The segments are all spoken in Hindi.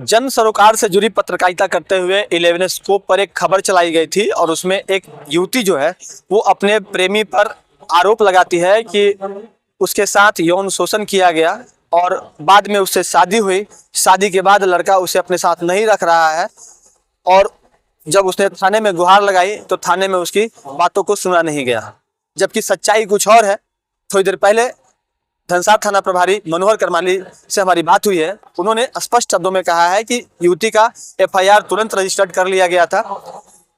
जन सरोकार से जुड़ी पत्रकारिता करते हुए 11 स्कोप पर एक खबर चलाई गई थी और उसमें एक युवती जो है वो अपने प्रेमी पर आरोप लगाती है कि उसके साथ यौन शोषण किया गया और बाद में उससे शादी हुई। शादी के बाद लड़का उसे अपने साथ नहीं रख रहा है और जब उसने थाने में गुहार लगाई तो थाने में उसकी बातों को सुना नहीं गया, जबकि सच्चाई कुछ और है। थोड़ी देर पहले धनसार थाना प्रभारी मनोहर करमाली से हमारी बात हुई है। उन्होंने स्पष्ट शब्दों में कहा है कि युवती का एफआईआर तुरंत रजिस्टर्ड कर लिया गया था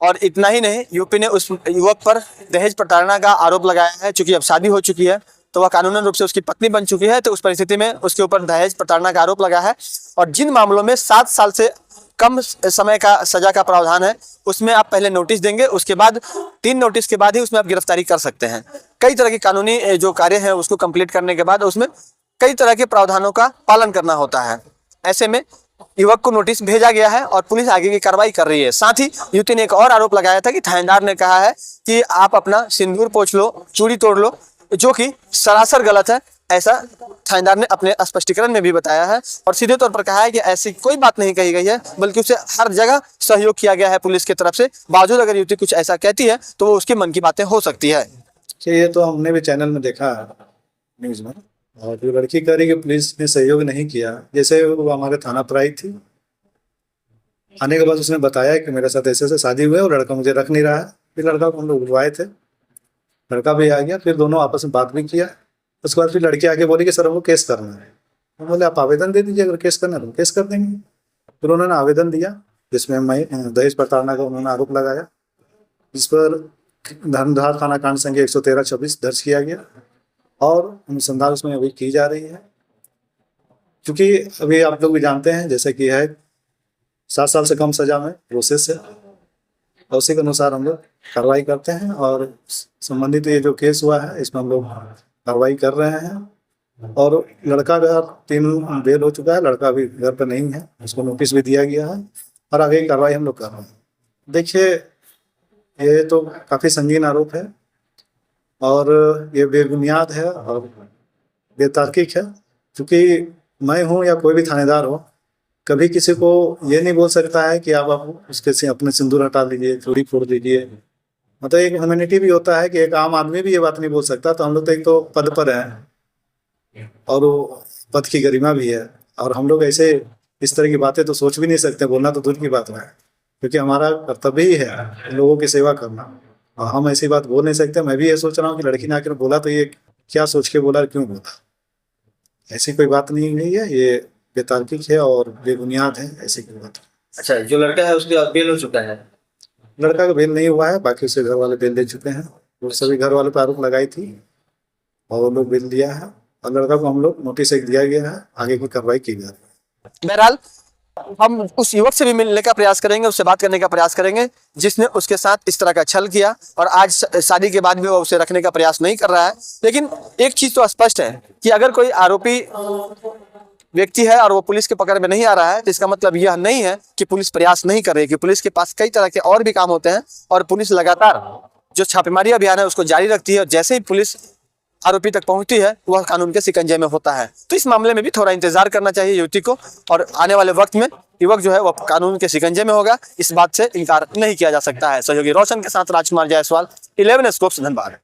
और इतना ही नहीं, यूपी ने उस युवक पर दहेज प्रताड़ना का आरोप लगाया है। चूंकि अब शादी हो चुकी है तो वह कानूनन रूप से उसकी पत्नी बन चुकी है, तो उस परिस्थिति में उसके ऊपर दहेज प्रताड़ना का आरोप लगा है। और जिन मामलों में 7 साल से कम समय का सजा का प्रावधान है उसमें आप पहले नोटिस देंगे, उसके बाद 3 नोटिस के बाद ही उसमें आप गिरफ्तारी कर सकते हैं। कई तरह के कानूनी जो कार्य है उसको कंप्लीट करने के बाद उसमें कई तरह के प्रावधानों का पालन करना होता है। ऐसे में युवक को नोटिस भेजा गया है और पुलिस आगे की कार्रवाई कर रही है। साथ ही युवती ने एक और आरोप लगाया था कि थानेदार ने कहा है कि आप अपना सिंदूर पोंछ लो, चूड़ी तोड़ लो, जो कि सरासर गलत है। ऐसा थानेदार ने अपने स्पष्टीकरण में भी बताया है और सीधे तौर पर कहा है कि ऐसी कोई बात नहीं कही गई है, बल्कि उसे हर जगह सहयोग किया गया है पुलिस की तरफ से। बावजूद अगर युवती कुछ ऐसा कहती है तो वो उसके मन की बातें हो सकती है। ये तो हमने भी चैनल में देखा न्यूज़ में, और जो लड़की कह रही कि पुलिस ने सहयोग नहीं किया, जैसे वो हमारे थाना पर आई थी, आने के बाद उसने बताया कि मेरे साथ ऐसे ऐसे शादी हुए और लड़का मुझे रख नहीं रहा है। फिर लड़का को हम लोग बुलवाए थे, लड़का भी आ गया, फिर दोनों आपस में बात भी किया। उसके बाद फिर लड़की आके बोली कि सर हमको केस करना है। हम बोले आप आवेदन दे दीजिए, अगर केस करना है तो केस कर देंगे। फिर उन्होंने आवेदन दिया जिसमें मैं दहेज प्रताड़ना का उन्होंने आरोप लगाया, जिस पर धनधार थाना कांड संख्या 113/26 दर्ज किया गया और अनुसंधान उसमें अभी की जा रही है। क्योंकि अभी आप लोग भी जानते हैं जैसे कि है 7 साल से कम सजा में प्रोसेस है, और उसी के अनुसार हम लोग कार्रवाई करते हैं। और संबंधित ये जो केस हुआ है इसमें हम लोग कार्रवाई कर रहे हैं। और लड़का का 3 बेल हो चुका है, लड़का अभी घर पर नहीं है, उसको नोटिस भी दिया गया है और आगे की कार्रवाई हम लोग कर रहे हैं। देखिए ये तो काफ़ी संगीन आरोप है और ये बेबुनियाद है और बेतार्किक है। क्योंकि मैं हूँ या कोई भी थानेदार हो, कभी किसी को ये नहीं बोल सकता है कि आप उसके से अपने सिंदूर हटा लीजिए, चूड़ी फोड़ दीजिए। मतलब एक ह्यूमैनिटी भी होता है कि एक आम आदमी भी ये बात नहीं बोल सकता। तो हम लोग तो एक तो पद पर हैं और वो पद की गरिमा भी है, और हम लोग ऐसे इस तरह की बातें तो सोच भी नहीं सकते, बोलना तो दूर की बात है, क्योंकि हमारा कर्तव्य ही है लोगों की सेवा करना और हम ऐसी बात बोल नहीं सकते। मैं भी ये सोच रहा हूँ कि लड़की ने आकर बोला तो ये क्या सोच के बोला, क्यों बोला, ऐसी कोई बात नहीं हुई है। ये बेतार्किक है और बेबुनियाद है, ऐसी कोई बात। अच्छा, जो लड़का है उसके बेल हो चुका है? लड़का का बेल नहीं हुआ है, बाकी उसके घर वाले बेल दे चुके हैं। वो सभी घर वालों पर आरोप लगाई थी और वो लोग बेल दिया है और लड़का को हम लोग नोटिस एक दिया गया है, आगे की कार्रवाई की जा रही है। बहरहाल हम उस युवक से भी मिलने का प्रयास करेंगे, उससे बात करने का प्रयास करेंगे जिसने उसके साथ इस तरह का छल किया और आज शादी के बाद भी वो उसे रखने का प्रयास नहीं कर रहा है। लेकिन एक चीज तो स्पष्ट है कि अगर कोई आरोपी व्यक्ति है और वो पुलिस के पकड़ में नहीं आ रहा है तो इसका मतलब यह नहीं है कि पुलिस प्रयास नहीं कर रही, कि पुलिस के पास कई तरह के और भी काम होते हैं और पुलिस लगातार जो छापेमारी अभियान है उसको जारी रखती है और जैसे ही पुलिस आरोपी तक पहुंचती है वह कानून के शिकंजे में होता है। तो इस मामले में भी थोड़ा इंतजार करना चाहिए युवती को और आने वाले वक्त में युवक जो है वह कानून के शिकंजे में होगा, इस बात से इनकार नहीं किया जा सकता है। सहयोगी रोशन के साथ राजकुमार जायसवाल, 11 स्कोप्स, धनबाद।